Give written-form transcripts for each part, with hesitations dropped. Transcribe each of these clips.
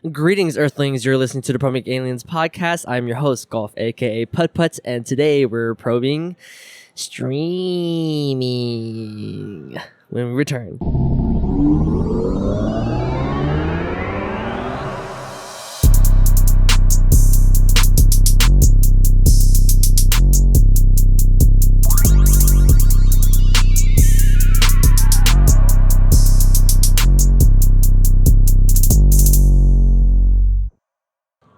Greetings, Earthlings. You're listening to the Probing Aliens podcast. I'm your host, Golf, aka Putt Putt, and today we're probing streaming. When we return.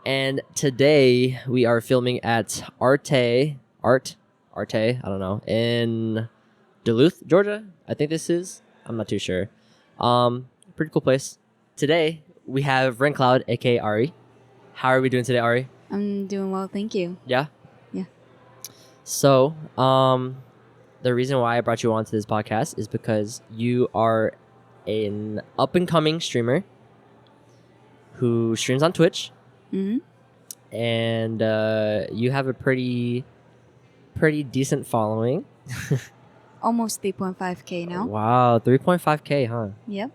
And today we are filming at Arte, I don't know, in Duluth, Georgia. I think this is. I'm not too sure. Pretty cool place. Today we have Rinnkloud, aka Ari. How are we doing today, Ari? I'm doing well, thank you. Yeah? Yeah. So, the reason why I brought you onto this podcast is because you are an up-and-coming streamer who streams on Twitch. Mm-hmm. And you have a pretty decent following. Almost 3.5k now. Wow, 3.5k, huh? Yep.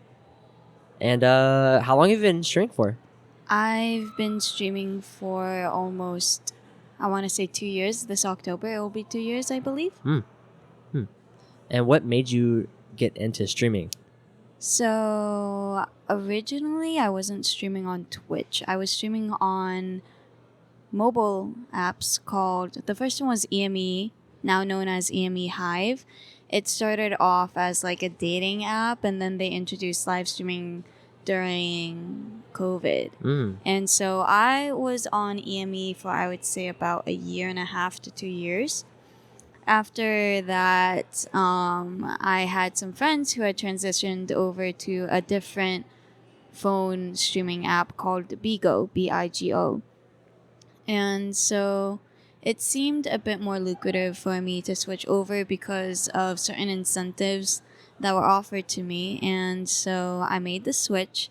And how long have you been streaming for? I've been streaming for almost, I want to say 2 years. This October it will be 2 years, I believe. And what made you get into streaming? So originally I wasn't streaming on Twitch. I was streaming on mobile apps called, the first one was EME, now known as EME Hive. It started off as like a dating app, and then they introduced live streaming during COVID. And so I was on EME for, I would say, about 1.5 to 2 years. After that, I had some friends who had transitioned over to a different phone streaming app called Bigo, B-I-G-O. And so it seemed a bit more lucrative for me to switch over because of certain incentives that were offered to me. And so I made the switch,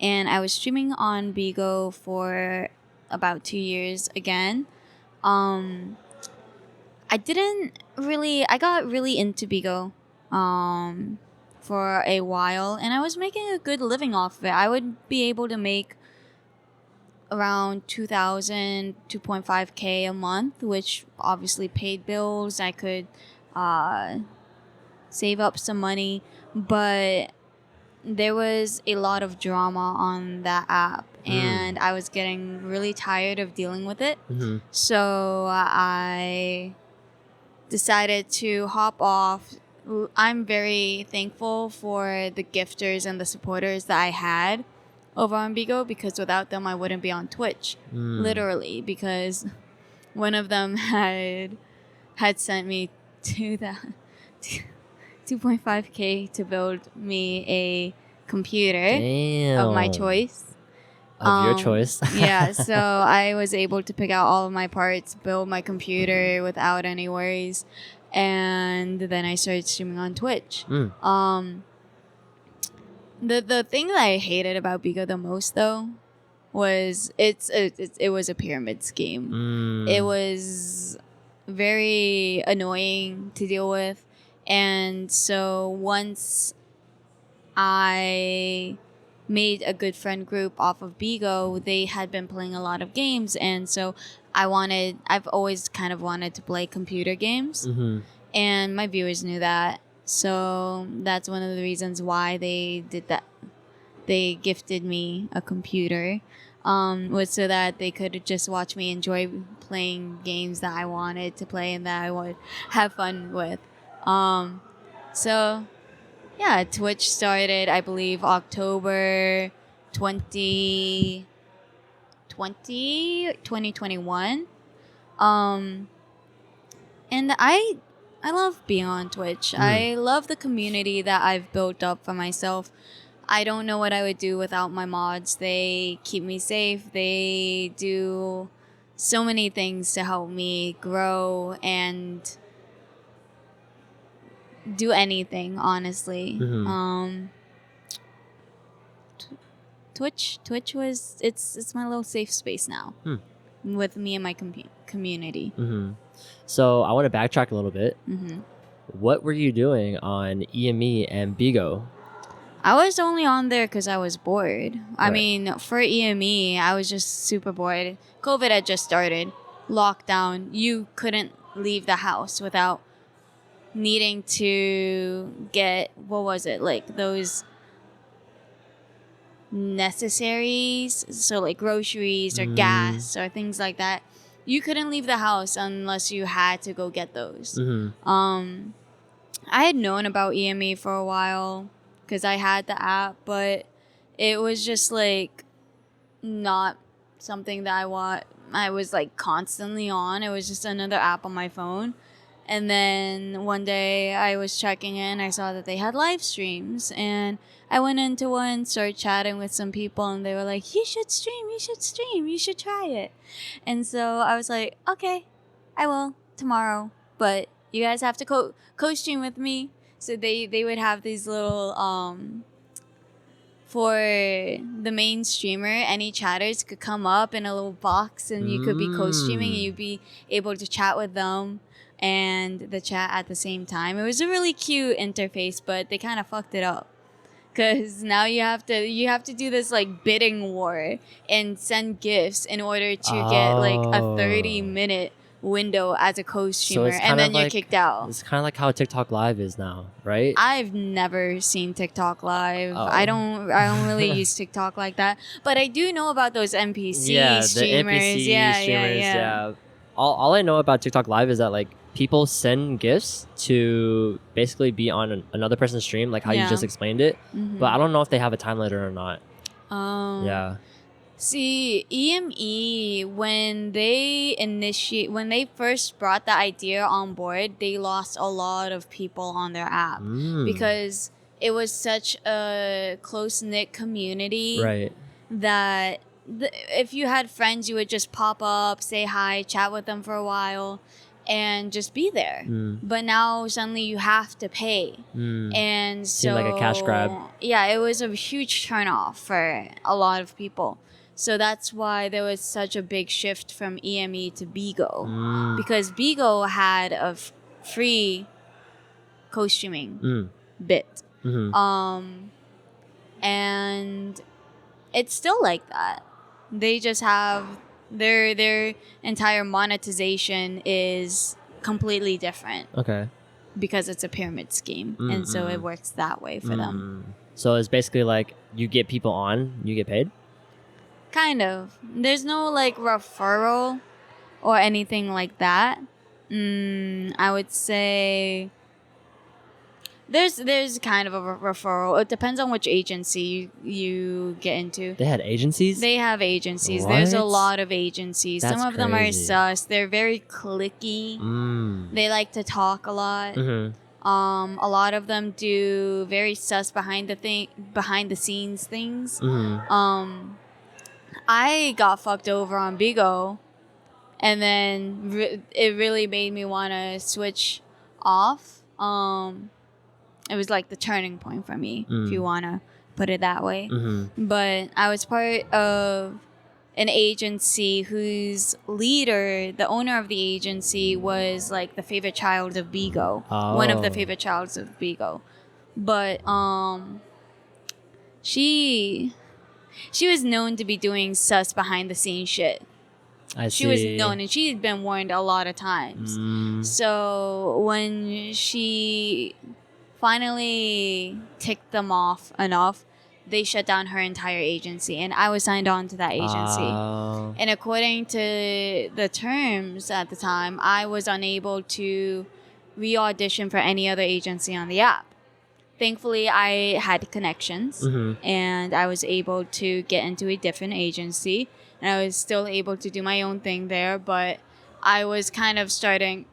and I was streaming on Bigo for about 2 years again. I got really into Bigo for a while, and I was making a good living off of it. I would be able to make around 2.5k a month, which obviously paid bills. I could save up some money, but there was a lot of drama on that app, and I was getting really tired of dealing with it. So I decided to hop off. I'm very thankful for the gifters and the supporters that I had over on Bigo, because without them I wouldn't be on Twitch. Literally, because one of them had sent me 2.5k to build me a computer of my choice. Of your choice. Yeah, so I was able to pick out all of my parts, build my computer without any worries, and then I started streaming on Twitch. The thing that I hated about Bigo the most, though, was it was a pyramid scheme. It was very annoying to deal with, and so once I made a good friend group off of Bigo, they had been playing a lot of games, and so I've always kind of wanted to play computer games, and my viewers knew that, so that's one of the reasons why they did that. They gifted me a computer, was so that they could just watch me enjoy playing games that I wanted to play and that I would have fun with. So yeah, Twitch started, I believe, October 2021. And I love being on Twitch. I love the community that I've built up for myself. I don't know what I would do without my mods. They keep me safe. They do so many things to help me grow and do anything, honestly. Twitch was it's my little safe space now with me and my community. So I want to backtrack a little bit. What were you doing on EME and Bigo? I was only on there because I was bored. I Right. mean, for EME, I was just super bored. COVID had just started. Lockdown. You couldn't leave the house without needing to get, what was it, like those necessaries, so like groceries or gas or things like that. You couldn't leave the house unless you had to go get those. I had known about EME for a while because I had the app, but it was just like not something that I was like constantly on. It was just another app on my phone. And then one day I was checking in, I saw that they had live streams, and I went into one, started chatting with some people, and they were like, you should stream, you should try it. And so I was like, okay, I will tomorrow, but you guys have to co-stream with me. So they would have these little for the main streamer, any chatters could come up in a little box, and you could be co-streaming, and you'd be able to chat with them and the chat at the same time. It was a really cute interface, but they kind of fucked it up. Cause now you have to do this like bidding war and send gifts in order to get like a 30-minute window as a co-streamer, and then you're kicked out. It's kind of like how TikTok Live is now, right? I've never seen TikTok Live. I don't really use TikTok like that, but I do know about those NPC streamers. The NPC streamers. Yeah. All I know about TikTok Live is that like people send gifts to basically be on another person's stream, like how you just explained it. But I don't know if they have a time limit or not. Yeah. See, EME, when they first brought the idea on board, they lost a lot of people on their app because it was such a close-knit community, right? That if you had friends, you would just pop up, say hi, chat with them for a while, and just be there. But now suddenly you have to pay, and so seemed like a cash grab. Yeah, it was a huge turnoff for a lot of people. So that's why there was such a big shift from EME to Bigo, because Bigo had a free co-streaming bit, and it's still like that. They just have their entire monetization is completely different. Okay. Because it's a pyramid scheme, and so it works that way for them. So it's basically like you get people on, you get paid? Kind of. There's no like referral or anything like that. I would say there's kind of a referral. It depends on which agency you get into. They had agencies? They have agencies. What? There's a lot of agencies. That's Some of them are crazy. sus. They're very cliquey. They like to talk a lot. A lot of them do very sus behind the scenes things. I got fucked over on Bigo, and then it really made me want to switch off. It was like the turning point for me, if you want to put it that way. But I was part of an agency whose leader, the owner of the agency, was like the favorite child of Bigo. One of the favorite childs of Bigo. But she was known to be doing sus behind the scenes shit. She was known, and she had been warned a lot of times. So when she finally ticked them off enough, they shut down her entire agency, and I was signed on to that agency. And according to the terms at the time, I was unable to re-audition for any other agency on the app. Thankfully, I had connections, and I was able to get into a different agency, and I was still able to do my own thing there, but I was kind of starting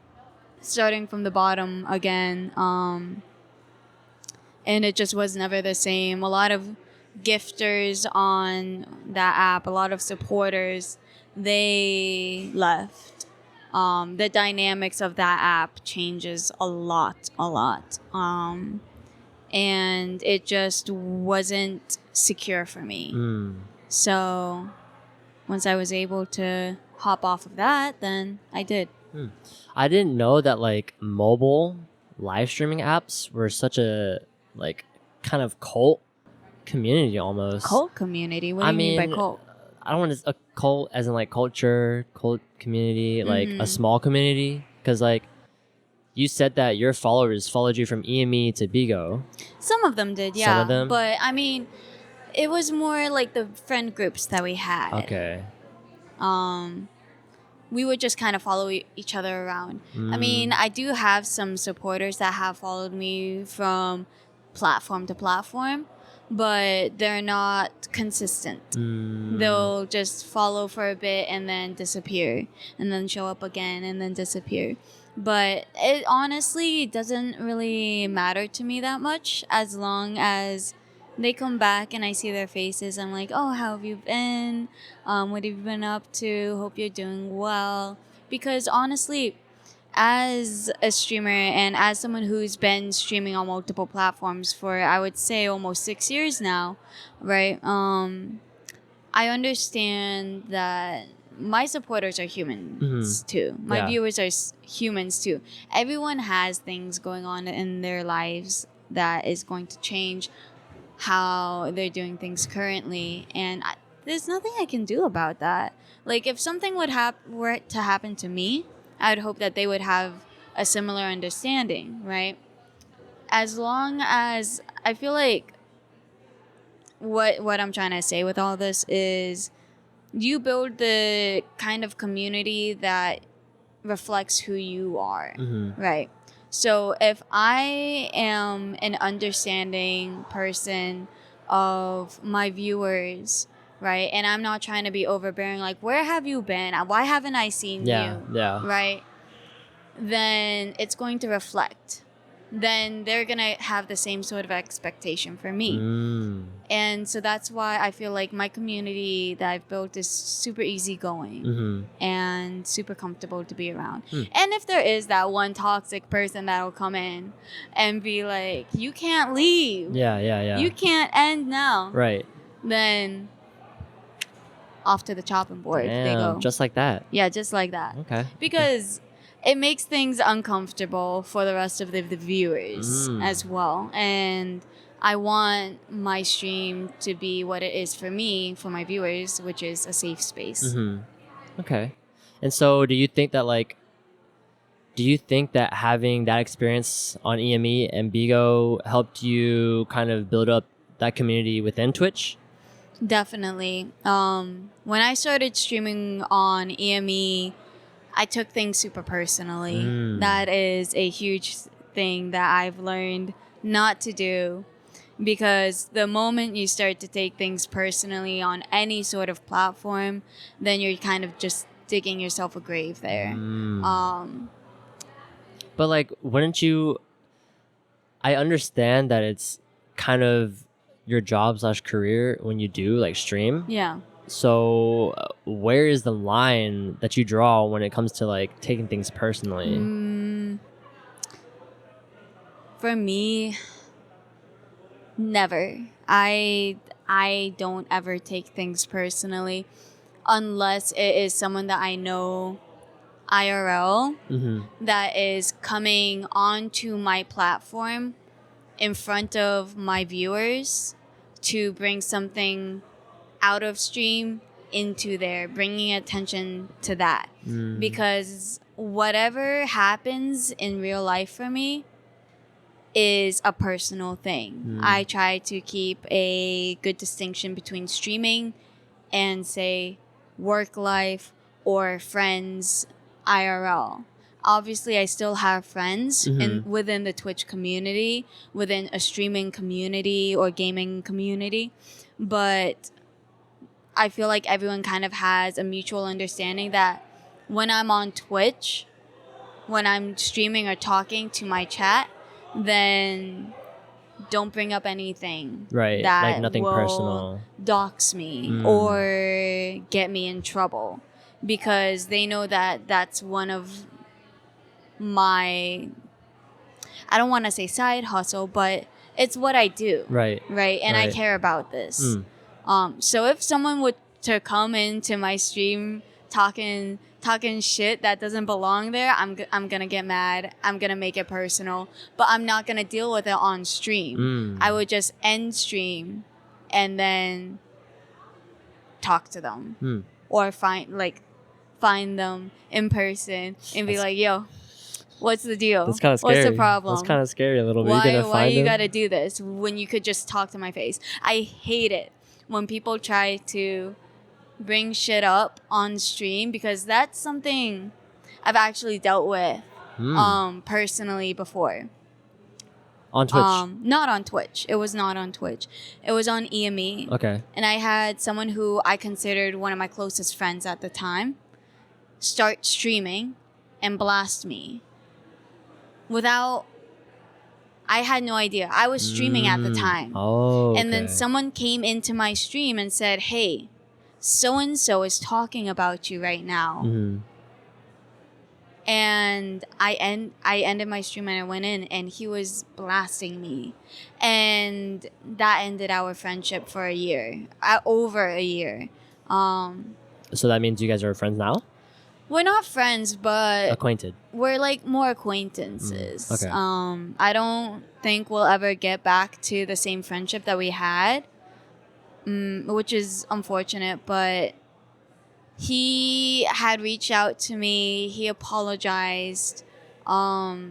from the bottom again, and it just was never the same. A lot of gifters on that app, a lot of supporters, they left. The dynamics of that app changes a lot. And it just wasn't secure for me. So once I was able to hop off of that, then I did. I didn't know that like mobile live streaming apps were such a like kind of cult community almost. Cult community? What do I you mean by mean, cult? I don't want to a cult as in like culture, cult community, like a Mhm. small community. Because like you said that your followers followed you from EME to Bigo. Some of them did, yeah. Some of them? But I mean, it was more like the friend groups that we had. Okay. We would just kind of follow each other around. I mean, I do have some supporters that have followed me from platform to platform, but they're not consistent. They'll just follow for a bit and then disappear, and then show up again and then disappear. But it honestly doesn't really matter to me that much, as long as they come back and I see their faces. I'm like, oh, how have you been? What have you been up to? Hope you're doing well. Because honestly, as a streamer and as someone who's been streaming on multiple platforms for, I would say, almost 6 years now, right? I understand that my supporters are humans too. My Yeah. viewers are humans too. Everyone has things going on in their lives that is going to change how they're doing things currently, and there's nothing I can do about that. Like, if something were to happen to me, I would hope that they would have a similar understanding, right? As long as I feel like what I'm trying to say with all this is, you build the kind of community that reflects who you are, right? So if I am an understanding person of my viewers, right, and I'm not trying to be overbearing, like, where have you been? Why haven't I seen Yeah, you? yeah. Right? Then it's going to reflect. Then they're going to have the same sort of expectation for me. And so that's why I feel like my community that I've built is super easygoing and super comfortable to be around. And if there is that one toxic person that'll come in and be like, you can't leave. Yeah. You can't end now. Right. Then off to the chopping board they Damn, go. just like that. Yeah, just like that. Okay. Because it makes things uncomfortable for the rest of the viewers as well. And I want my stream to be what it is for me, for my viewers, which is a safe space. Okay. And so do you think that having that experience on EME and Bigo helped you kind of build up that community within Twitch? Definitely. When I started streaming on EME, I took things super personally. That is a huge thing that I've learned not to do, because the moment you start to take things personally on any sort of platform, then you're kind of just digging yourself a grave there. But like, wouldn't you? I understand that it's kind of your job / career when you do like stream. Yeah. So where is the line that you draw when it comes to like taking things personally? For me, never. I don't ever take things personally unless it is someone that I know IRL that is coming onto my platform in front of my viewers to bring something out of stream into there, bringing attention to that. Because whatever happens in real life for me is a personal thing. I try to keep a good distinction between streaming and, say, work life or friends IRL. Obviously, I still have friends within the Twitch community, within a streaming community or gaming community, but I feel like everyone kind of has a mutual understanding that when I'm on Twitch, when I'm streaming or talking to my chat, then don't bring up anything Right, that like nothing will personal. dox me or get me in trouble, because they know that that's one of my, I don't want to say side hustle, but it's what I do. Right. And I Right. care about this. So if someone would to come into my stream talking shit that doesn't belong there, I'm gonna get mad. I'm gonna make it personal, but I'm not gonna deal with it on stream. I would just end stream and then talk to them Hmm. or find them in person and be like, yo, what's the deal? That's kind of What's scary. the problem? That's kind of scary a little bit. You're Why gonna find you them? gotta do this when you could just talk to my face? I hate it when people try to bring shit up on stream, because that's something I've actually dealt with personally before. On Twitch. Not on Twitch. It was not on Twitch. It was on EME. Okay. And I had someone who I considered one of my closest friends at the time start streaming and blast me without. I had no idea. I was streaming at the time. Oh. Okay. And then someone came into my stream and said, hey, so-and-so is talking about you right now. Mm-hmm. And I ended my stream and I went in and he was blasting me. And that ended our friendship for a year. Over a year. So that means you guys are friends now? We're not friends, but Acquainted. we're like more acquaintances. Okay. I don't think we'll ever get back to the same friendship that we had, which is unfortunate, but he had reached out to me. He apologized for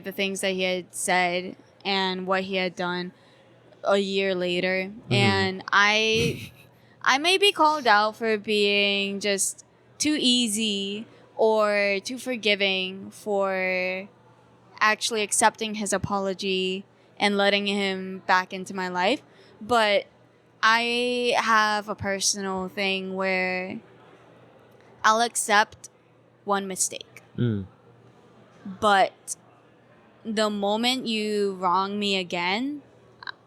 the things that he had said and what he had done a year later. And I may be called out for being just too easy or too forgiving for actually accepting his apology and letting him back into my life. But I have a personal thing where I'll accept one mistake. But the moment you wrong me again,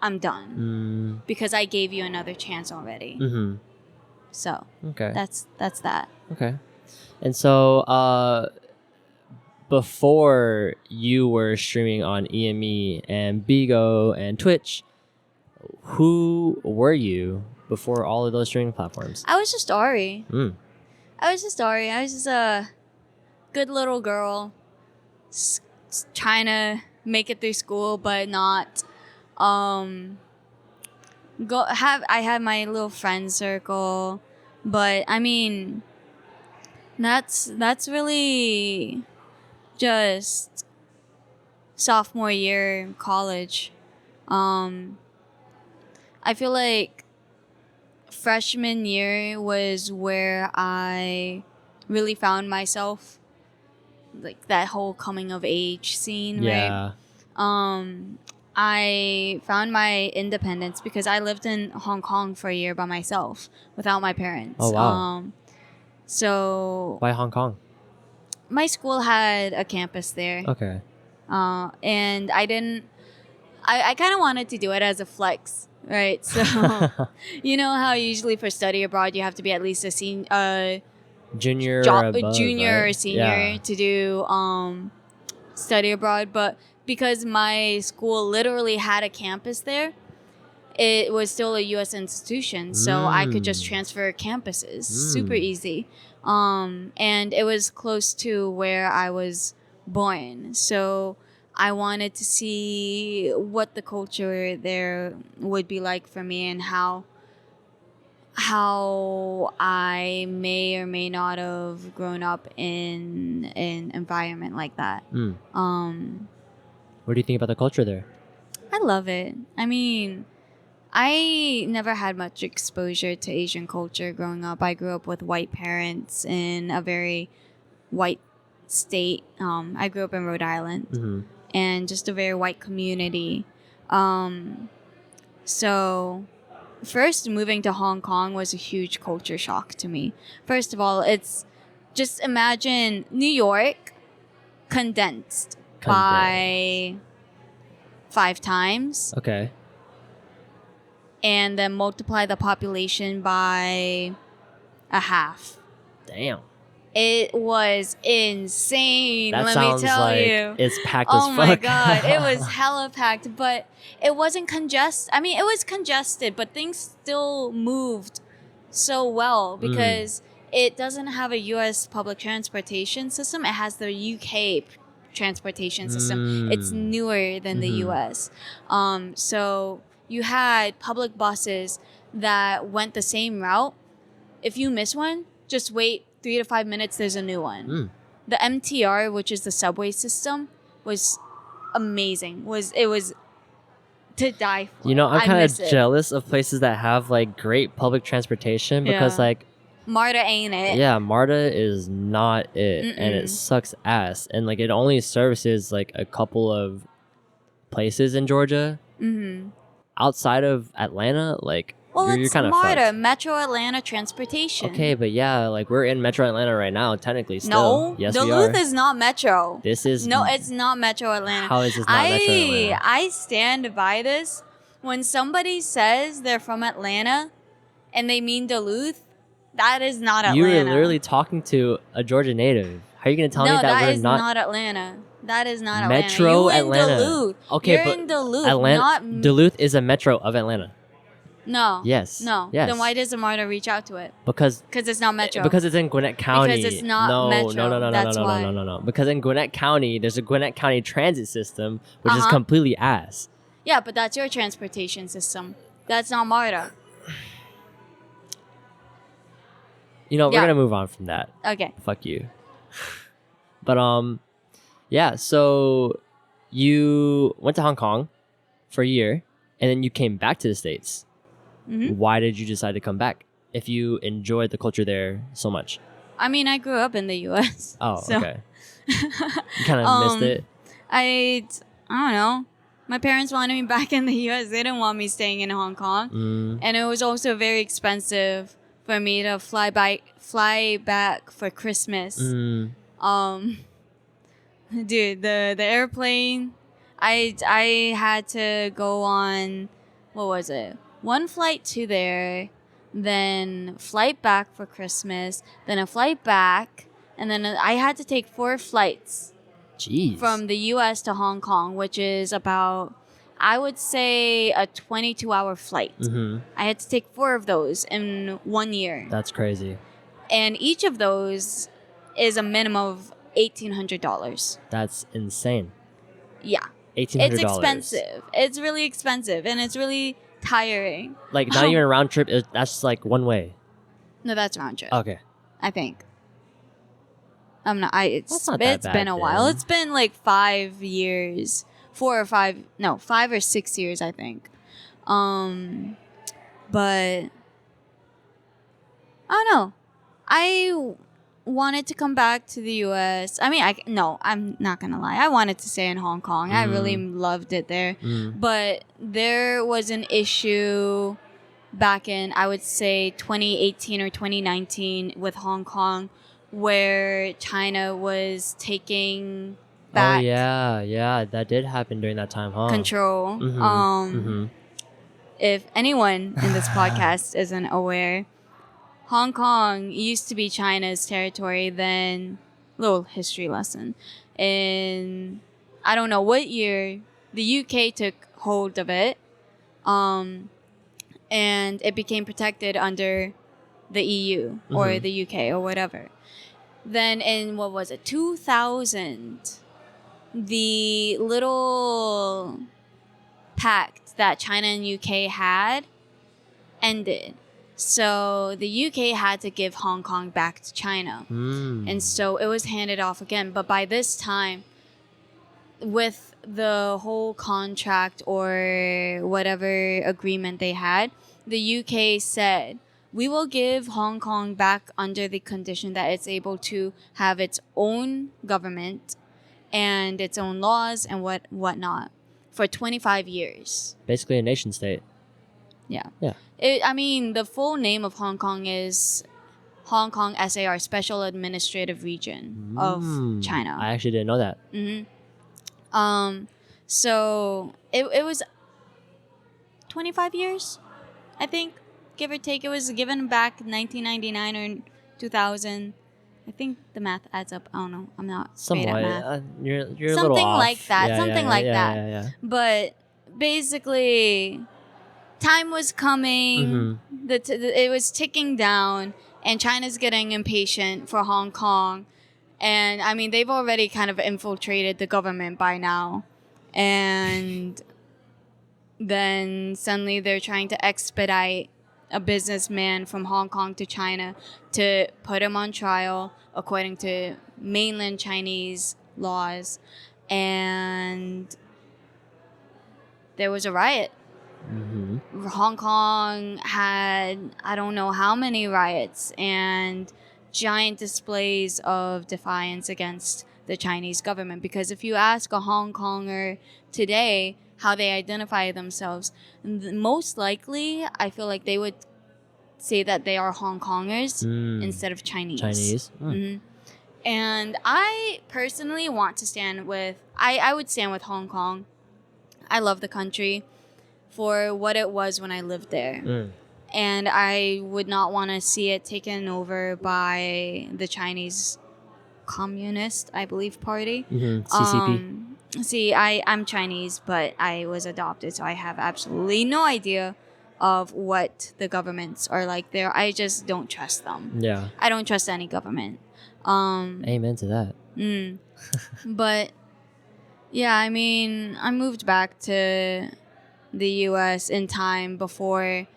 I'm done. Because I gave you another chance already. So Okay. that's that. Okay. And so before you were streaming on EME and Bigo and Twitch, who were you before all of those streaming platforms? I was just Ari. I was just a good little girl trying to make it through school, but not I had my little friend circle, but I mean that's really just sophomore year in college. I feel like freshman year was where I really found myself, like that whole coming of age scene, Yeah. right? I found my independence because I lived in Hong Kong for a year by myself without my parents. Oh, wow. So Why Hong Kong? my school had a campus there. Okay. And I kind of wanted to do it as a flex, right? So, you know how usually for study abroad, you have to be at least a Junior or above, junior right? or senior to do study abroad. But because my school literally had a campus there, it was still a U.S. institution, so I could just transfer campuses super easy. And it was close to where I was born, so I wanted to see what the culture there would be like for me and how I may or may not have grown up in an environment like that. What do you think about the culture there? I love it. I mean, I never had much exposure to Asian culture growing up. I grew up with white parents in a very white state. I grew up in Rhode Island, and just a very white community. So first moving to Hong Kong was a huge culture shock to me. First of all, it's just imagine New York condensed. By 5 times. Okay. And then multiply the population by a half. Damn. It was insane. That let sounds me tell like you. it's packed as fuck. Oh my god, it was hella packed, but it wasn't congested. I mean, it was congested, but things still moved so well because it doesn't have a US public transportation system. It has the UK transportation system. It's newer than the US. So you had public buses that went the same route. If you miss one, just wait 3 to 5 minutes, there's a new one. The MTR, which is the subway system, was amazing. It was to die for. You know, I'm I kind miss of it. jealous of places that have like great public transportation because Yeah. like MARTA ain't it. yeah, MARTA is not it, and it sucks ass, and like it only services like a couple of places in Georgia. Outside of Atlanta, like Well, you're it's kind of MARTA, fucked. Metro Atlanta Transportation. Okay, but yeah, like we're in Metro Atlanta right now, technically. Still. No, Yes, Duluth we are. is not Metro. This is No, it's not Metro Atlanta. How is this not Metro Atlanta? I stand by this. When somebody says they're from Atlanta and they mean Duluth, that is not Atlanta. You were literally talking to a Georgia native. How are you gonna tell me that that we're is not not Atlanta. That is not Metro Atlanta. You Atlanta? in Duluth. Okay, You're but in Duluth, Atlanta, not Duluth is a metro of Atlanta. No. Yes. No. Yes. Then why does MARTA reach out to it? Because it's not Metro. Because it's in Gwinnett County. Because it's not no, Metro. No. That's no. why. No. Because in Gwinnett County, there's a Gwinnett County transit system, which is Uh-huh. completely ass. Yeah, but that's your transportation system. That's not MARTA. You know, we're Yeah. gonna move on from that. Okay. Fuck you. But yeah. So you went to Hong Kong for a year, and then you came back to the States. Why did you decide to come back if you enjoyed the culture there so much? I mean, I grew up in the U.S. Oh, so, okay. You kind of missed it. I don't know. My parents wanted me back in the U.S. They didn't want me staying in Hong Kong, and it was also very expensive for me to fly back for Christmas. Dude, the airplane, I had to go on, what was it? One flight to there, then flight back for Christmas, then a flight back, and then I had to take 4 flights. Jeez. From the U.S. to Hong Kong, which is about, I would say, a 22-hour flight. I had to take 4 of those in 1 year. That's crazy. And each of those is a minimum of $1,800. That's insane. Yeah. $1,800. It's expensive. It's really expensive, and it's really tiring. Like, not even a round trip. That's just like one way. No, that's round trip. Okay. I think. I'm not. That's not that It's been bad, a while. then. It's been like 5 years, 5 or 6 years, I think. But I don't know. I wanted to come back to the U.S. I mean, I'm not gonna lie. I wanted to stay in Hong Kong. I really loved it there. But there was an issue back in, I would say, 2018 or 2019 with Hong Kong, where China was taking back Oh yeah, that did happen during that time, huh? control. If anyone in this podcast isn't aware, Hong Kong used to be China's territory. Then, little history lesson. In, I don't know what year, the UK took hold of it, and it became protected under the EU or the UK or whatever. Then in, what was it, 2000, the little pact that China and UK had ended. So the UK had to give Hong Kong back to China. And so it was handed off again. But by this time, with the whole contract or whatever agreement they had, the UK said, we will give Hong Kong back under the condition that it's able to have its own government and its own laws and whatnot for 25 years. Basically a nation state. Yeah. Yeah. I mean, the full name of Hong Kong is Hong Kong SAR, Special Administrative Region of China. I actually didn't know that. So it was 25 years, I think, give or take. It was given back 1999 or 2000. I think the math adds up. I don't know. I'm not great at math. You're a little Something off. like that. Yeah, Something yeah, like yeah, that. Yeah, yeah. But basically, time was coming. It was ticking down, and China's getting impatient for Hong Kong. And I mean, they've already kind of infiltrated the government by now. And then suddenly they're trying to expedite a businessman from Hong Kong to China to put him on trial according to mainland Chinese laws. And there was a riot. Hong Kong had, I don't know how many riots and giant displays of defiance against the Chinese government. Because if you ask a Hong Konger today how they identify themselves, most likely I feel like they would say that they are Hong Kongers instead of Chinese. And I personally want to stand with, I would stand with Hong Kong. I love the country for what it was when I lived there. And I would not want to see it taken over by the Chinese Communist, I believe, party. CCP. See, I'm Chinese, but I was adopted, so I have absolutely no idea of what the governments are like there. I just don't trust them. Yeah. I don't trust any government. Amen to that. But yeah, I mean, I moved back to the US in time before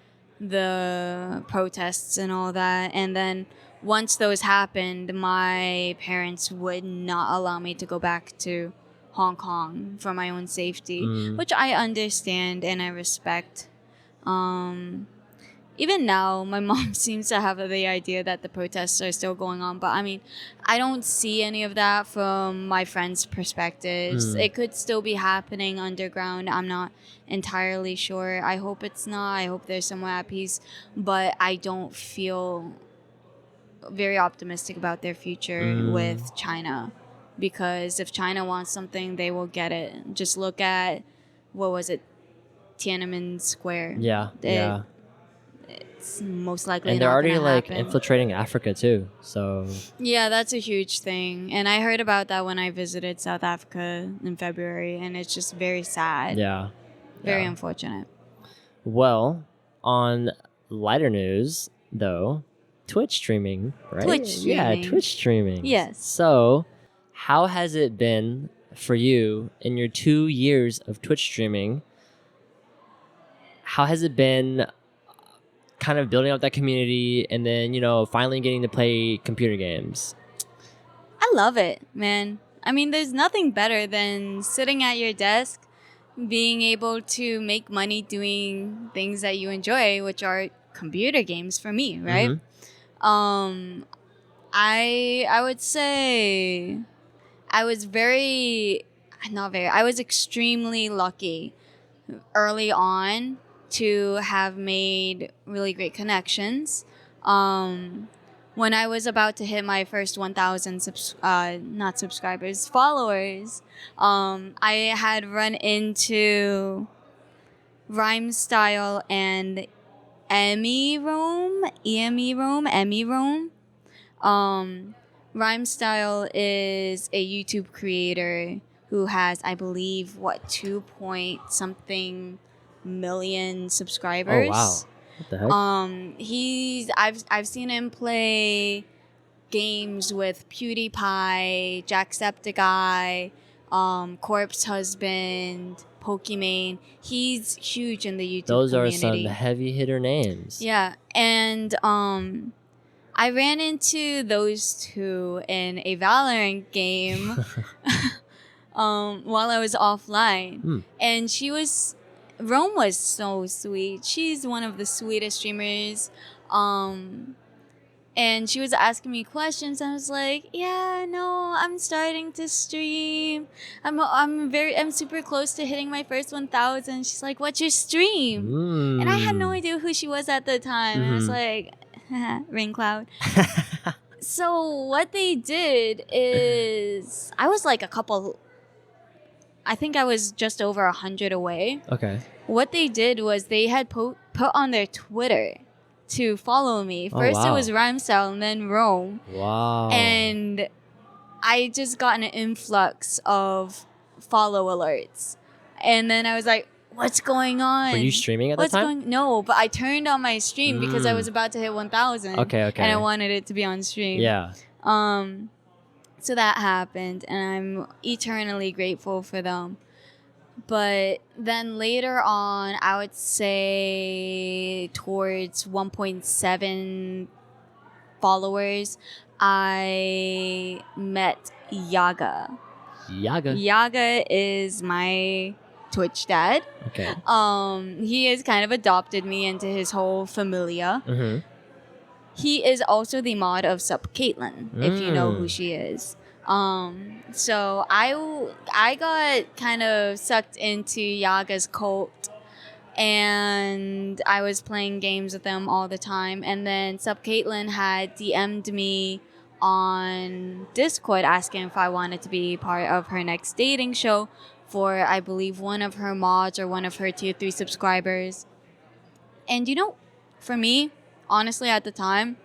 the protests and all that. And then once those happened, my parents would not allow me to go back to Hong Kong for my own safety, which I understand and I respect. Even now, my mom seems to have the idea that the protests are still going on. But I mean, I don't see any of that from my friends' perspectives. It could still be happening underground. I'm not entirely sure. I hope it's not. I hope they're somewhere at peace. But I don't feel very optimistic about their future with China. Because if China wants something, they will get it. Just look at, what was it? Tiananmen Square. Yeah. It's most likely And they're not already gonna like happen. infiltrating Africa too. So Yeah, that's a huge thing. And I heard about that when I visited South Africa in February, and it's just very sad. yeah. Very unfortunate. Well, on lighter news though, Twitch streaming, right? Twitch streaming. Yeah, Twitch streaming. Yes. So, how has it been for you in your 2 years of Twitch streaming? How has it been kind of building up that community and then, finally getting to play computer games? I love it, man. I mean, there's nothing better than sitting at your desk, being able to make money doing things that you enjoy, which are computer games for me, right? I would say I was I was extremely lucky early on to have made really great connections. When I was about to hit my first 1,000 not subscribers, followers, I had run into Rhyme Style and Emmy Rome. Rhyme Style is a YouTube creator who has, I believe, 2 point something million subscribers. Oh wow. What the heck? I've seen him play games with PewDiePie, Jacksepticeye, Corpse Husband, Pokimane. He's huge in the YouTube Those community. are some heavy hitter names. Yeah, and I ran into those two in a Valorant game while I was offline, and Rome was so sweet. She's one of the sweetest streamers. And she was asking me questions. And I was like, "Yeah, no, I'm starting to stream. I'm super close to hitting my first 1,000." She's like, "What's your stream?" And I had no idea who she was at the time. And I was like, Rinnkloud. So what they did is, I was like I think I was just over 100 away. Okay. What they did was they had put on their Twitter to follow me. First it was Rhymestyle and then Rome. Wow. And I just got an influx of follow alerts. And then I was like, what's going on? Were you streaming at the time? No, but I turned on my stream because I was about to hit 1,000. Okay. And I wanted it to be on stream. Yeah. So that happened, and I'm eternally grateful for them. But then later on, I would say towards 1.7 followers, I met Yaga. Yaga is my Twitch dad. Okay. He has kind of adopted me into his whole familia. Mm-hmm. He is also the mod of Sup Caitlin, if you know who she is. So I got kind of sucked into Yaga's cult, and I was playing games with them all the time. And then Sup Caitlin had DM'd me on Discord asking if I wanted to be part of her next dating show for, I believe, one of her mods or one of her tier 3 subscribers. And for me, honestly, at the time,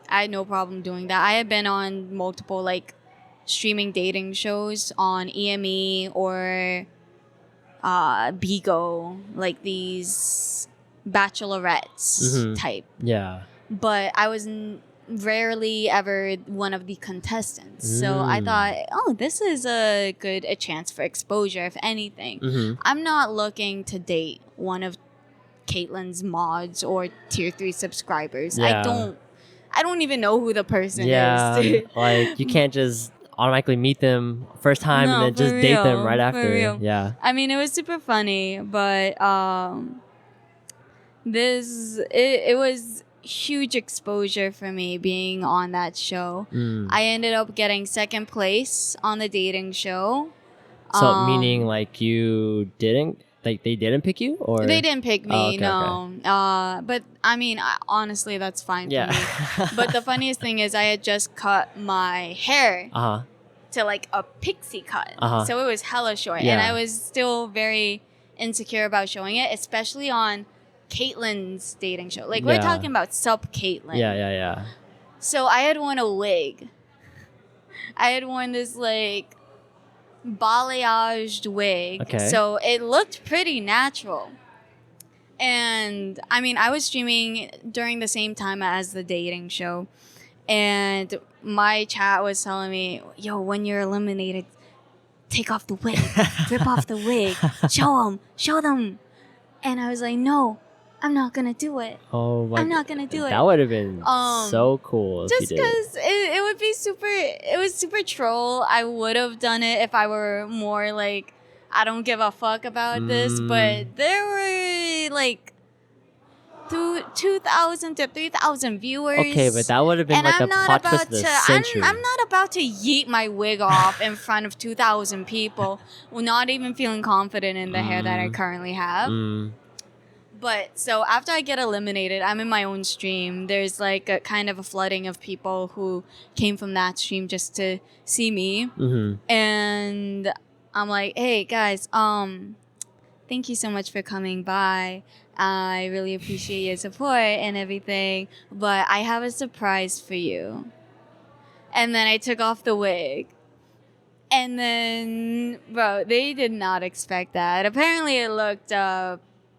I had no problem doing that. I had been on multiple like streaming dating shows on EME or Bigo, like these bachelorettes type. Yeah. But I was rarely ever one of the contestants. So I thought, oh, this is a chance for exposure, if anything. I'm not looking to date one of Caitlin's mods or tier 3 subscribers. Yeah. I don't even know who the person Yeah. is. Like you can't just automatically meet them first time and then just date them right after. For real. Yeah. I mean, it was super funny, but it was huge exposure for me being on that show. I ended up getting second place on the dating show. So meaning like you didn't, like they didn't pick you, or they didn't pick me, okay, no. okay. But I mean, honestly, that's fine Yeah. for me. But the funniest thing is I had just cut my hair to like a pixie cut. So it was hella short. Yeah. And I was still very insecure about showing it, especially on Caitlin's dating show. Like, we're talking about Sup Caitlin. Yeah. So I had worn a wig. I had worn this like balayaged wig. Okay. So it looked pretty natural. And I mean, I was streaming during the same time as the dating show. And my chat was telling me, yo, when you're eliminated, take off the wig. Rip off the wig. Show them. And I was like, no, I'm not going to do it. Oh my! I'm not going to do it. That would have been so cool if just you did. because it would be it was super troll. I would have done it if I were more like, I don't give a fuck about this. But there were like 2,000 to 3,000 viewers. Okay, but that would have been like the plot twist of the century. I'm not about to yeet my wig off in front of 2,000 people, not even feeling confident in the hair that I currently have. But so after I get eliminated, I'm in my own stream. There's like a kind of a flooding of people who came from that stream just to see me. And I'm like, hey guys, thank you so much for coming by. I really appreciate your support and everything, but I have a surprise for you. And then I took off the wig. And then, bro, they did not expect that. Apparently it looked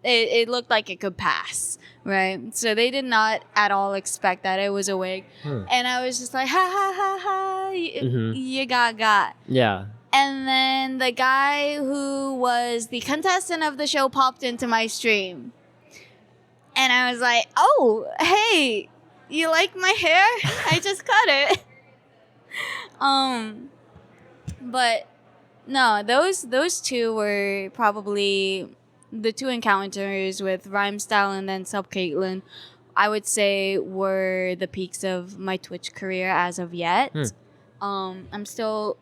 it looked like it could pass, right? So they did not at all expect that it was a wig. And I was just like, ha ha ha ha, you got. Yeah. And then the guy who was the contestant of the show popped into my stream. And I was like, oh, hey, you like my hair? I just cut it. But no, those two were probably the two encounters with Rhymestyle and then Sup Caitlin, I would say were the peaks of my Twitch career as of yet. I'm still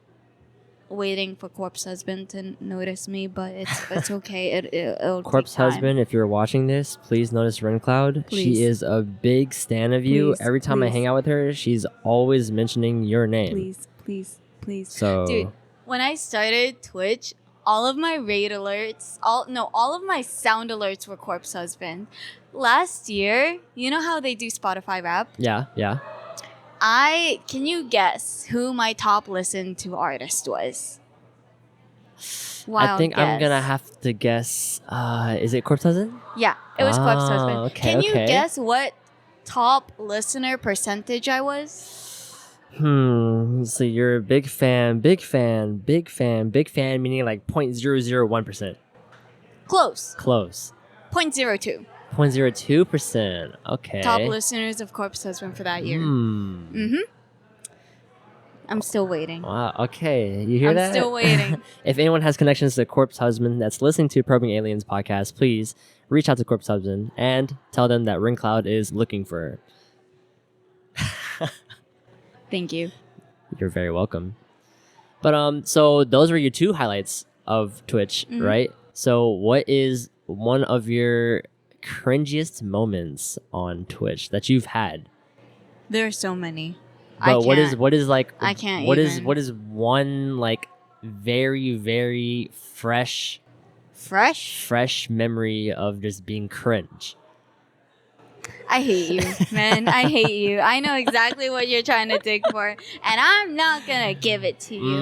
waiting for Corpse Husband to notice me, but it's okay. It'll Corpse take time. Husband, if you're watching this, please notice Rinnkloud. Please. She is a big stan of you. Please, Every time I please. of with her, she's always mentioning your name. Please. So, Dude, when I started Twitch, all of my raid alerts, all of my sound alerts were Corpse Husband. Last year, you know how they do Spotify rap? yeah. Can you guess who my top listened to artist was? I think I'm gonna have to guess. Is it Corpse Husband? Yeah, it was Corpse Husband. Okay, Can you guess what top listener percentage I was? So you're a big fan, meaning like 0.001%. Close. Close. 0.02. 0.02%. Okay. Top listeners of Corpse Husband for that year. I'm still waiting. Wow. Okay. You hear that? I'm still waiting. If anyone has connections to Corpse Husband that's listening to Probing Aliens podcast, please reach out to Corpse Husband and tell them that Rinnkloud is looking for her. Thank you. You're very welcome. But so those were your 2 highlights of Twitch, right? So what is one of your cringiest moments on Twitch that you've had? There are so many. But what is like I can't what even. What is one like very, very fresh memory of just being cringe? I hate you, man. I hate you. I know exactly what you're trying to dig for, and I'm not gonna give it to you.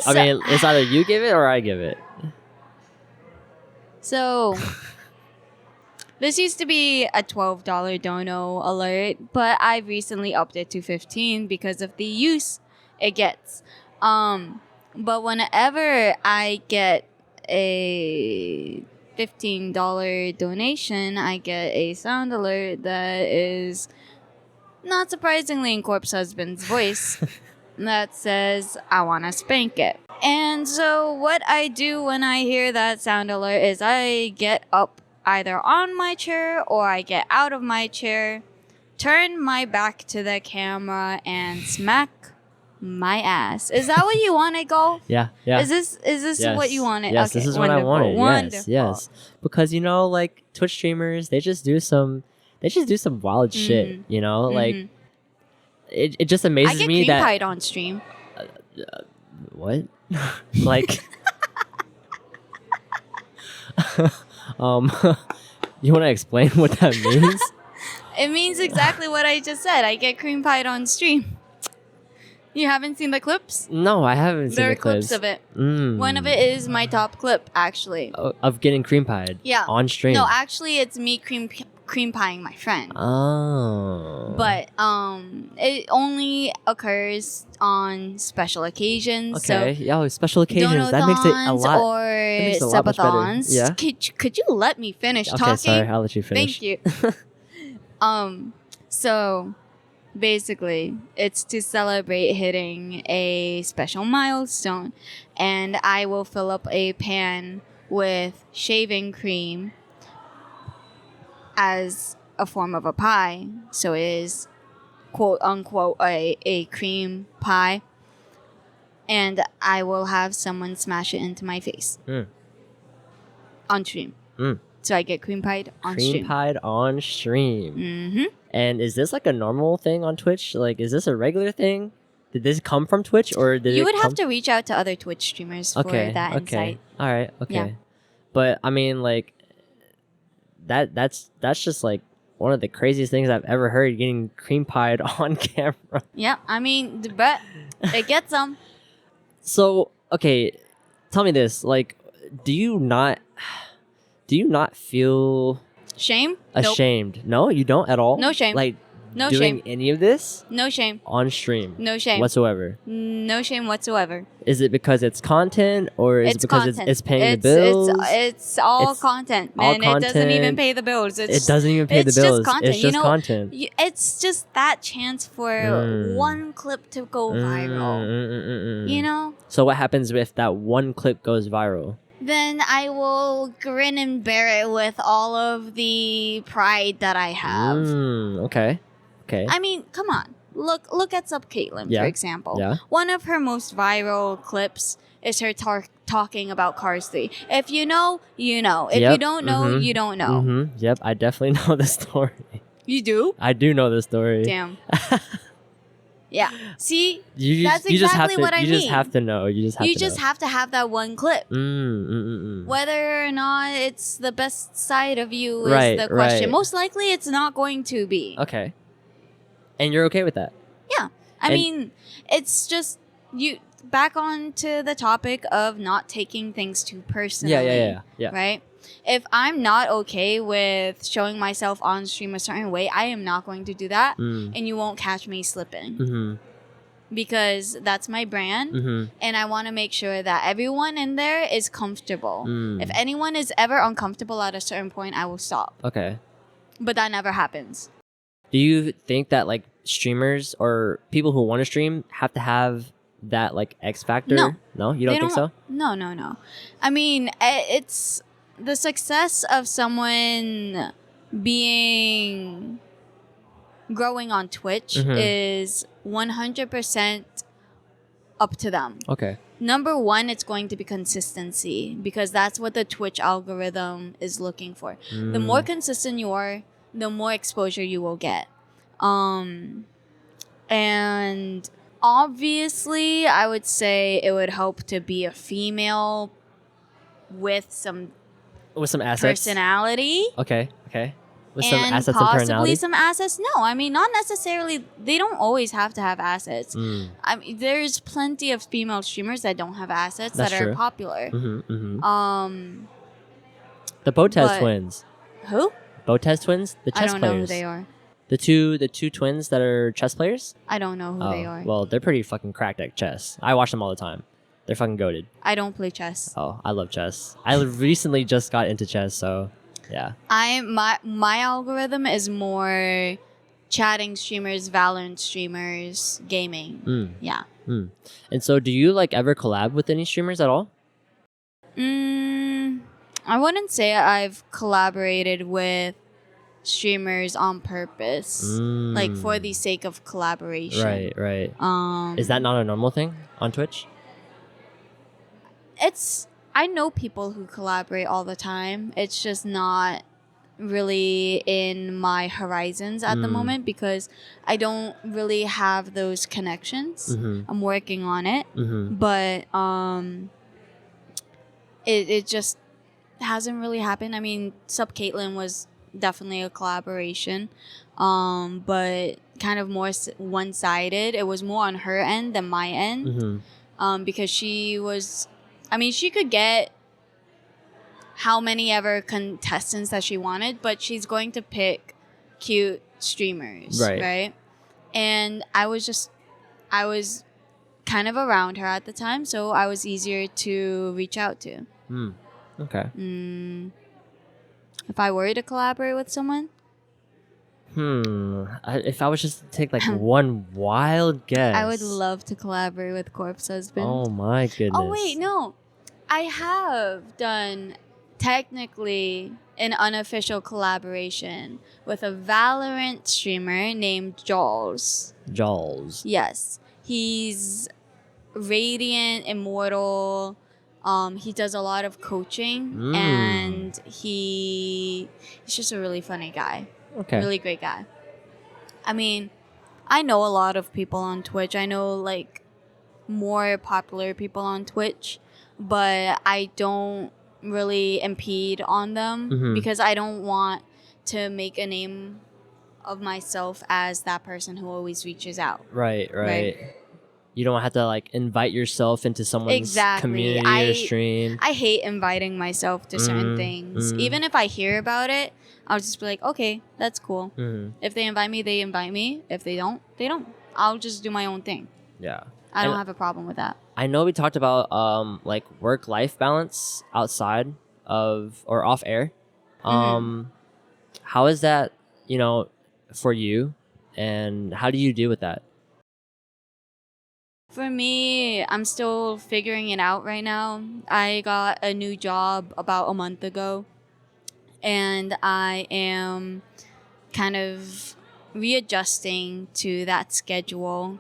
I mean, it's either you give it or I give it. So this used to be a $12 dono alert, but I've recently upped it to $15 because of the use it gets. But whenever I get a $15 donation, I get a sound alert that is, not surprisingly, in Corpse Husband's voice that says, I want to spank it. And so what I do when I hear that sound alert is I get up either on my chair or I get out of my chair, turn my back to the camera, and smack my ass. Is that what you want to go? Yeah. Is this Yes. what you wanted? Yes, Okay, this is wonderful, what I wanted. Wonderful. Yes. Because like Twitch streamers, they just do some wild shit. Like it just I amazes get me cream that pied on stream. what like you want to explain what that means? It means exactly what I just said. I get cream pied on stream. You haven't seen the clips? No, I haven't seen There the are clips of it. Mm. One of it is my top clip, actually. Of getting cream pied. Yeah. On stream. No, actually, it's me cream pieing my friend. Oh. But it only occurs on special occasions. Okay. So Yeah, special occasions. That makes it a lot. or makes it a lot much better. subathons. Yeah. Could you let me finish Okay, talking? sorry. I'll let you finish. Thank you. So basically, it's to celebrate hitting a special milestone, and I will fill up a pan with shaving cream as a form of a pie. So it is, quote unquote, a cream pie, and I will have someone smash it into my face on stream. So I get cream pied on stream. Cream pied on stream. Mm-hmm. And is this like a normal thing on Twitch? Like, is this a regular thing? Did this come from Twitch, or did You it would come... have to reach out to other Twitch streamers for that insight. All right. Okay. Yeah. But I mean, like, that's just like one of the craziest things I've ever heard. Getting cream pied on camera. Yeah, I mean, but it gets them. So okay, tell me this: like, do you not feel Shame? Nope. ashamed? No, you don't at all. No shame. Like No doing shame. any of this No shame. on stream No shame. whatsoever. No shame whatsoever. Is it because it's content, or is it It's because content. it's paying the bills? It's all It's content, all man. It doesn't even content. pay the bills. It doesn't even pay the it's bills. just content. It's just content. It's just that chance for one clip to go viral. You know? So what happens if that one clip goes viral? Then I will grin and bear it with all of the pride that I have. Okay. I mean, come on. Look at Sub Caitlin, Yeah. for example. Yeah. One of her most viral clips is her talking about Cars 3. If you know, you know. If you don't know, you don't know. Yep, I definitely know the story. You do? I do know the story. Damn. Yeah. See? You That's just have exactly to, what I you just mean. have to know. You just have to know. have that one clip. Whether or not it's the best side of you is Right, the question. right. Most likely it's not going to be. Okay. And you're okay with that? Yeah. I mean, it's just you back on to the topic of not taking things too personally. Yeah. Right? If I'm not okay with showing myself on stream a certain way, I am not going to do that, and you won't catch me slipping. because that's my brand, and I want to make sure that everyone in there is comfortable. If anyone is ever uncomfortable at a certain point, I will stop. Okay. But that never happens. Do you think that like streamers or people who want to stream have to have that like X factor? No, you don't think so? No. I mean, it's the success of someone being growing on Twitch is 100% up to them. Okay. Number one, it's going to be consistency, because that's what the Twitch algorithm is looking for. The more consistent you are, the more exposure you will get. And obviously, I would say it would help to be a female with some assets. personality. Okay. With And some assets and possibly personality. some assets. No, I mean, not necessarily. They don't always have to have assets. I mean, there's plenty of female streamers that don't have assets That's that are true. popular. The Botez but- twins. Who? Botez twins, the chess I don't know who players. they are. The two twins that are chess players. I don't know who they are. Well, they're pretty fucking cracked at chess. I watch them all the time. They're fucking goated. I don't play chess. Oh, I love chess. I recently just got into chess, so yeah. My algorithm is more chatting streamers, Valorant streamers, gaming. Yeah. And so, do you like ever collab with any streamers at all? I wouldn't say I've collaborated with streamers on purpose, like for the sake of collaboration. Right. Is that not a normal thing on Twitch? I know people who collaborate all the time. It's just not really in my horizons at the moment, because I don't really have those connections. I'm working on it, but it just hasn't really happened. I mean, Sub Caitlyn was definitely a collaboration, but kind of more one-sided. It was more on her end than my end, because she could get how many ever contestants that she wanted, but she's going to pick cute streamers, right? And I was kind of around her at the time, so I was easier to reach out to. Okay. If I were to collaborate with someone, if I was just to take like one wild guess, I would love to collaborate with Corpse Husband. Oh my goodness. Oh wait, no, I have done technically an unofficial collaboration with a Valorant streamer named Jaws. Yes, he's radiant, immortal. He does a lot of coaching, and he's just a really funny guy. Okay. Really great guy. I mean, I know a lot of people on Twitch. I know like more popular people on Twitch, but I don't really impede on them because I don't want to make a name of myself as that person who always reaches out. Right. You don't have to like invite yourself into someone's community or stream. I hate inviting myself to certain things. Even if I hear about it, I'll just be like, okay, that's cool. If they invite me, they invite me. If they don't, they don't. I'll just do my own thing. Yeah. I don't have a problem with that. I know we talked about like work-life balance outside of or off air. How is that, for you, and how do you deal with that? For me, I'm still figuring it out right now. I got a new job about a month ago, and I am kind of readjusting to that schedule.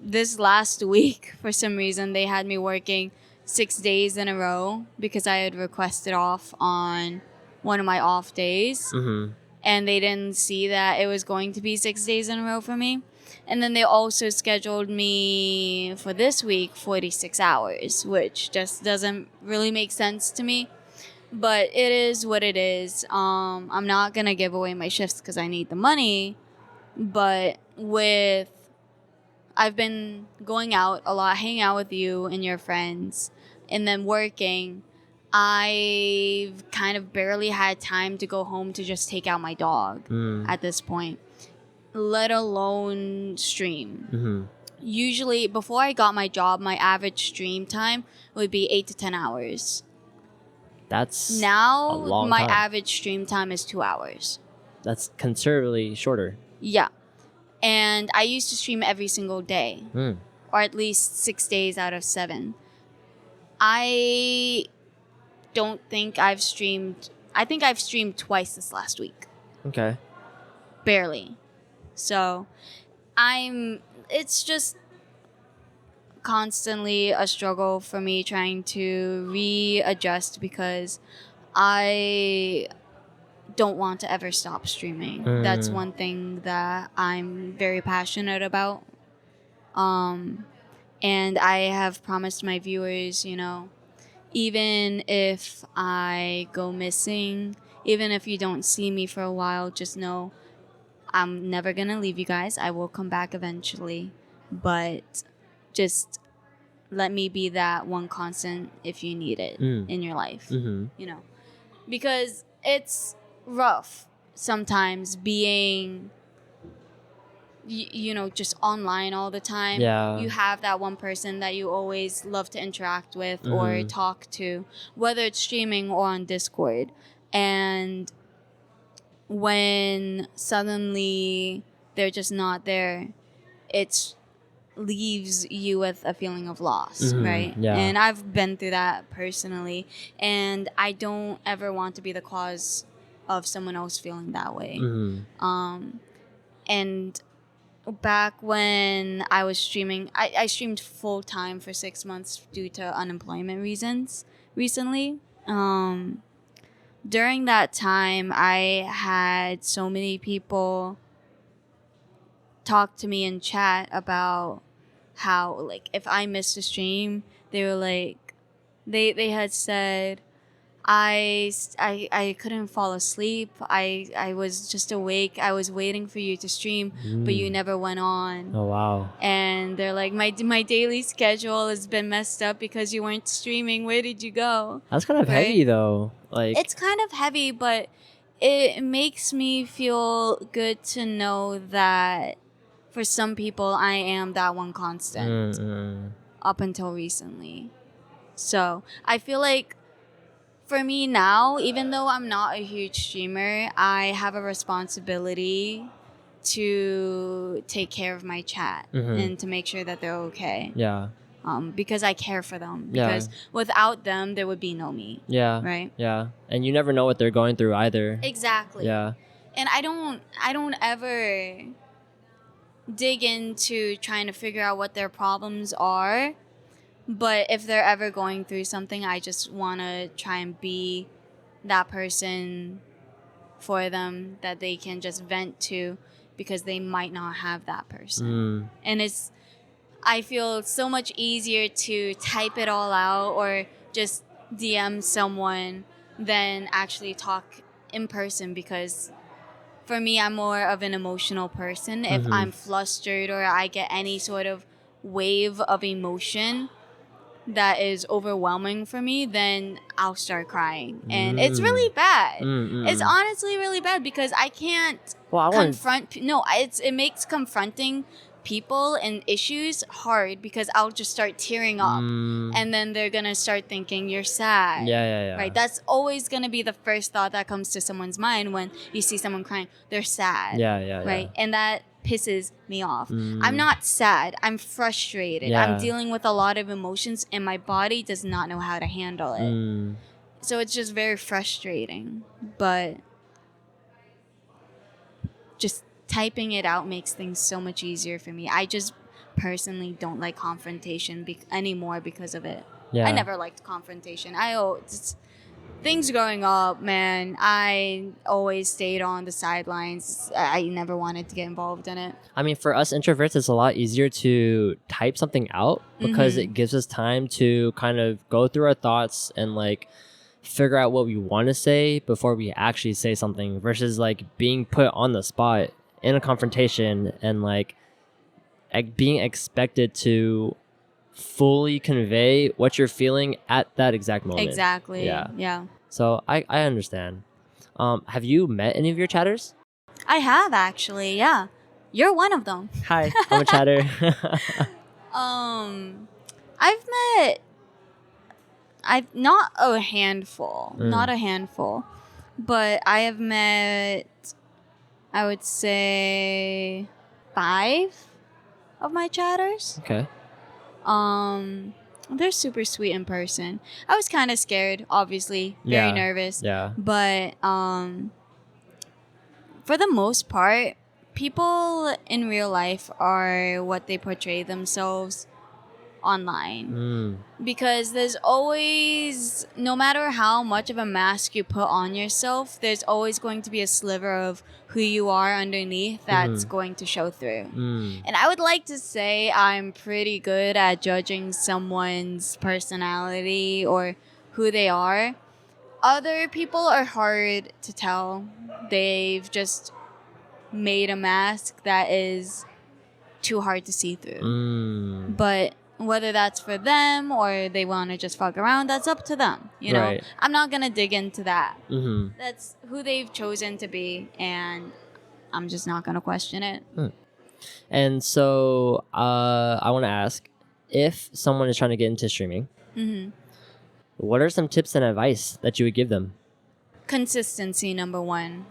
This last week, for some reason, they had me working 6 days in a row because I had requested off on one of my off days, and they didn't see that it was going to be 6 days in a row for me. And then they also scheduled me for this week 46 hours, which just doesn't really make sense to me. But it is what it is. I'm not going to give away my shifts because I need the money. But I've been going out a lot, hanging out with you and your friends, and then working. I've kind of barely had time to go home to just take out my dog at this point, let alone stream. usually before I got my job, my average stream time would be 8 to 10 hours. That's a Now long my time. average stream time is 2 hours. That's considerably shorter. Yeah. And I used to stream every single day, or at least 6 days out of 7. I don't think I've streamed. I think I've streamed twice this last week. Okay. Barely. So it's just constantly a struggle for me trying to readjust because I don't want to ever stop streaming. That's one thing that I'm very passionate about. And I have promised my viewers, even if I go missing, even if you don't see me for a while, just know I'm never gonna leave you guys. I will come back eventually. But just let me be that one constant if you need it in your life. Because it's rough sometimes being just online all the time. Yeah. You have that one person that you always love to interact with or talk to, whether it's streaming or on Discord. And when suddenly they're just not there, it leaves you with a feeling of loss, right? Yeah. And I've been through that personally, and I don't ever want to be the cause of someone else feeling that way. And back when I was streaming, I streamed full time for 6 months due to unemployment reasons recently. During that time, I had so many people talk to me in chat about how, like, if I missed a stream, they were like, they had said, I couldn't fall asleep. I was just awake. I was waiting for you to stream, but you never went on. Oh, wow. And they're like, my daily schedule has been messed up because you weren't streaming. Where did you go? That's kind of heavy, though. Like, it's kind of heavy, but it makes me feel good to know that for some people, I am that one constant up until recently. So I feel like for me now, even though I'm not a huge streamer, I have a responsibility to take care of my chat and to make sure that they're okay. Yeah. Because I care for them. Because without them, there would be no me. Yeah. Right? Yeah. And you never know what they're going through either. Exactly. Yeah. And I don't ever dig into trying to figure out what their problems are. But if they're ever going through something, I just want to try and be that person for them that they can just vent to because they might not have that person. And I feel so much easier to type it all out or just DM someone than actually talk in person because for me, I'm more of an emotional person. If I'm flustered or I get any sort of wave of emotion that is overwhelming for me, then I'll start crying. And it's really bad. It's honestly really bad because I can't confront... No, it makes confronting people and issues hard because I'll just start tearing up. And then they're going to start thinking you're sad. Yeah. Right? That's always going to be the first thought that comes to someone's mind when you see someone crying. They're sad. Yeah. Right? And that pisses me off. I'm not sad. I'm frustrated. I'm dealing with a lot of emotions and my body does not know how to handle it. So it's just very frustrating. But just typing it out makes things so much easier for me. I just personally don't like confrontation anymore because of it. Yeah. I never liked confrontation. Things growing up, man, I always stayed on the sidelines. I never wanted to get involved in it. I mean, for us introverts, it's a lot easier to type something out because it gives us time to kind of go through our thoughts and like figure out what we want to say before we actually say something versus like being put on the spot in a confrontation and like being expected to fully convey what you're feeling at that exact moment. Exactly. Yeah. So I understand. Have you met any of your chatters? I have actually, yeah. You're one of them. Hi, I'm a chatter. I've met I've not a handful, not Mm. a handful, but I have met, I would say, 5 of my chatters. Okay. They're super sweet in person. I was kind of scared, obviously, very Yeah. nervous, Yeah. but for the most part, people in real life are what they portray themselves online. Mm. Because there's always, no matter how much of a mask you put on yourself, there's always going to be a sliver of who you are underneath that's going to show through. Mm. And I would like to say I'm pretty good at judging someone's personality or who they are. Other people are hard to tell. They've just made a mask that is too hard to see through. Mm. But whether that's for them or they want to just fuck around, that's up to them. You know, Right. I'm not gonna dig into that. Mm-hmm. That's who they've chosen to be, and I'm just not gonna question it. And so I want to ask, if someone is trying to get into streaming, what are some tips and advice that you would give them? Consistency, number one.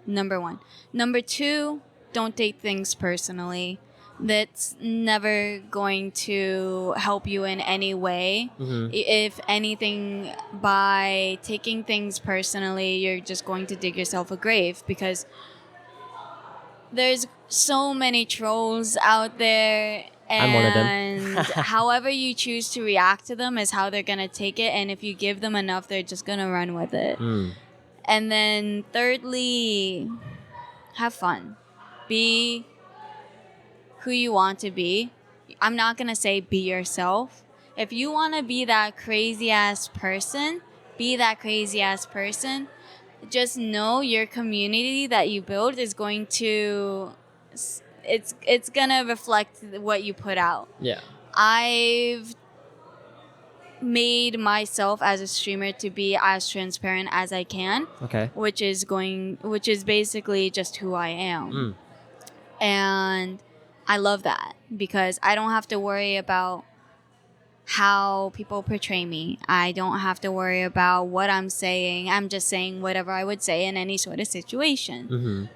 Number two, don't take things personally. That's never going to help you in any way. If anything, by taking things personally, you're just going to dig yourself a grave, because there's so many trolls out there, I'm one of them. and however you choose to react to them is how they're gonna take it, and if you give them enough, they're just gonna run with it. And then thirdly, have fun. Be who you want to be. I'm not gonna say be yourself. If you want to be that crazy ass person, be that crazy ass person. Just know your community that you build is going to, it's gonna reflect what you put out. Yeah. I've made myself as a streamer to be as transparent as I can. Okay. Which is basically just who I am. And I love that, because I don't have to worry about how people portray me. I don't have to worry about what I'm saying. I'm just saying whatever I would say in any sort of situation.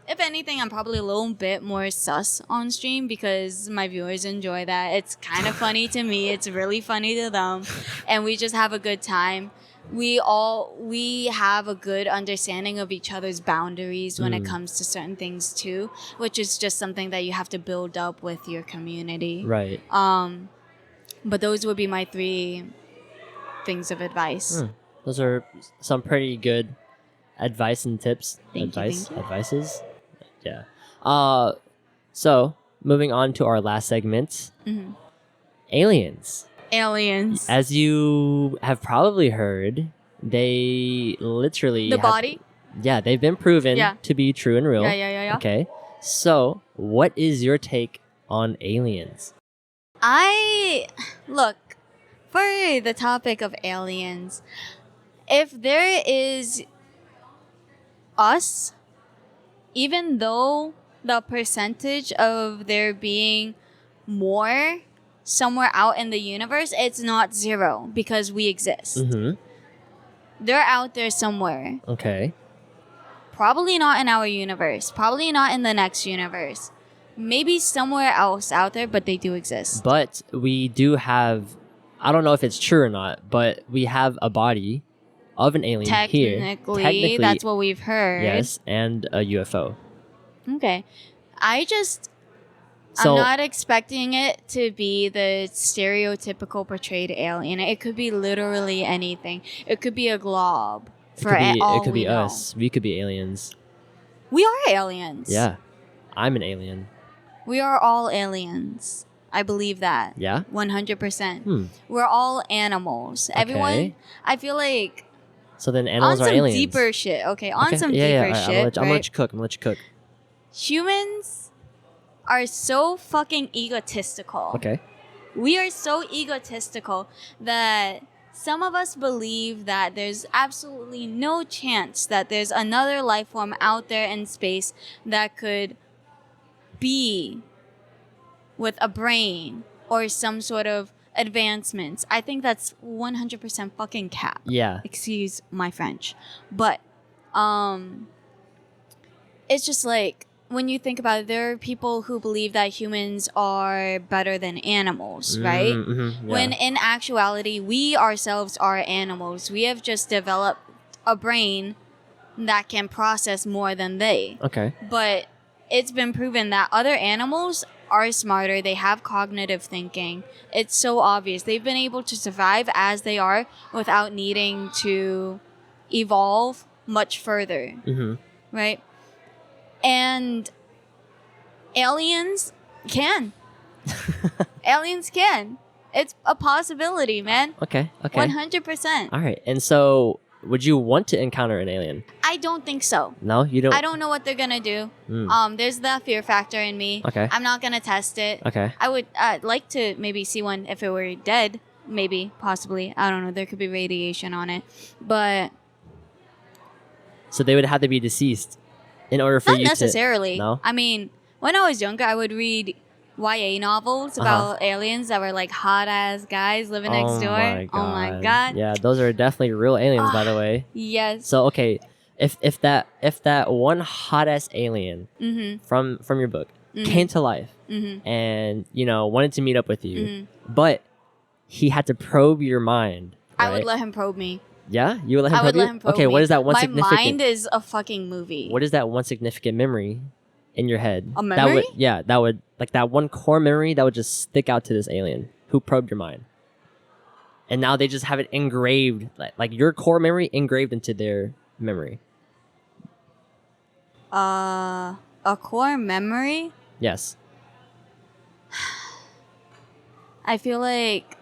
If anything, I'm probably a little bit more sus on stream, because my viewers enjoy that. It's kind of funny to me. It's really funny to them, and we just have a good time. We have a good understanding of each other's boundaries when it comes to certain things too, which is just something that you have to build up with your community. Right. But those would be my 3 things of advice. Those are some pretty good advice and tips. Thank you. Advices. Yeah. So moving on to our last segment, aliens. Aliens. As you have probably heard, they literally Body? Yeah, they've been proven to be true and real. Yeah. Okay. So, what is your take on aliens? Look, for the topic of aliens, if there is us, even though the percentage of there being more somewhere out in the universe, it's not 0, because we exist. They're out there somewhere. Okay. Probably not in our universe. Probably not in the next universe. Maybe somewhere else out there, but they do exist. But we do have, I don't know if it's true or not, but we have a body of an alien here. Technically, that's what we've heard. Yes, and a UFO. Okay. I'm So, not expecting it to be the stereotypical portrayed alien. It could be literally anything. It could be a glob. it could be us. We could be aliens. We are aliens. Yeah. I'm an alien. We are all aliens. I believe that. Yeah? 100%. We're all animals. Everyone, I feel like, so then animals are aliens. On some deeper shit. Okay, on some yeah, deeper shit. I'm gonna let you cook. I'm gonna let you cook. Humans are so fucking egotistical. Okay. We are so egotistical that some of us believe that there's absolutely no chance that there's another life form out there in space that could be with a brain or some sort of advancements. I think that's 100% fucking cap. Yeah. Excuse my French. But it's just like, when you think about it, there are people who believe that humans are better than animals, right? Mm-hmm, yeah. When in actuality, we ourselves are animals. We have just developed a brain that can process more than they. Okay. But it's been proven that other animals are smarter. They have cognitive thinking. It's so obvious. They've been able to survive as they are without needing to evolve much further, Mm-hmm. right? And aliens can. Aliens can. It's a possibility, man. Okay. 100%. All right. And so, would you want to encounter an alien? I don't think so. No, you don't. I don't know what they're gonna do. There's the fear factor in me. Okay. I'm not gonna test it. Okay. I would like to maybe see one if it were dead. Maybe, possibly. I don't know. There could be radiation on it, but So they would have to be deceased in order for not you necessarily. to. No. I mean, when I was younger, I would read YA novels about aliens that were like hot ass guys living next door. Oh my god. Yeah, those are definitely real aliens, by the way. Yes. So okay, if that one hot ass alien from your book came to life and wanted to meet up with you, but he had to probe your mind. Right? I would let him probe me. Yeah, you would let him I probe would let you? him probe Okay, me. what is that one My significant? mind is a fucking movie. What is that one significant memory in your head? A memory? That would like that one core memory that would just stick out to this alien who probed your mind. And now they just have it engraved, like your core memory engraved into their memory. A core memory? Yes. I feel like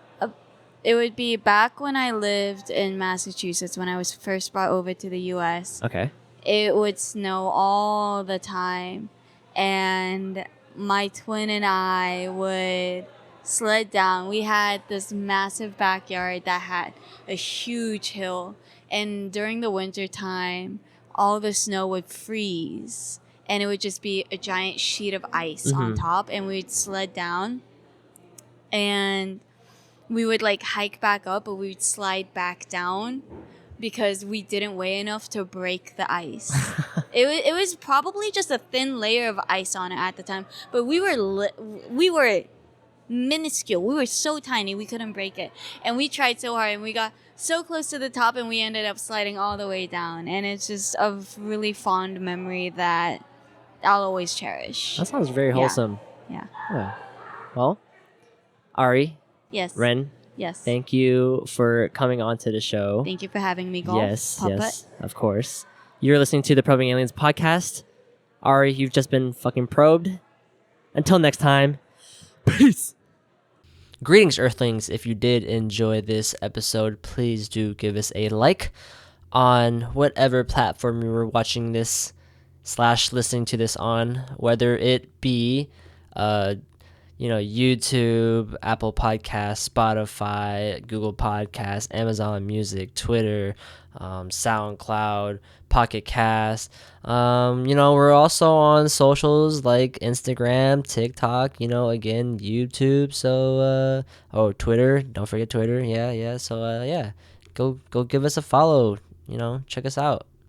it would be back when I lived in Massachusetts when I was first brought over to the US. Okay. It would snow all the time, and my twin and I would sled down. We had this massive backyard that had a huge hill, and during the winter time, all the snow would freeze, and it would just be a giant sheet of ice on top, and we'd sled down, and we would like hike back up, but we would slide back down because we didn't weigh enough to break the ice. It was probably just a thin layer of ice on it at the time, but we were minuscule. We were so tiny we couldn't break it, and we tried so hard, and we got so close to the top, and we ended up sliding all the way down. And it's just a really fond memory that I'll always cherish. That sounds very wholesome. Yeah. Well, Ari, Yes. Ren, Yes. thank you for coming on to the show. Thank you for having me, Golf. Yes, Putt yes, Putt. of course. You're listening to the Probing Aliens podcast. Ari, you've just been fucking probed. Until next time, peace. Greetings, Earthlings. If you did enjoy this episode, please do give us a like on whatever platform you were watching this / listening to this on, whether it be YouTube, Apple Podcasts, Spotify, Google Podcasts, Amazon Music, Twitter, SoundCloud, Pocket Cast. We're also on socials like Instagram, TikTok, again, YouTube. So, Twitter. Don't forget Twitter. Yeah. So, go give us a follow. Check us out.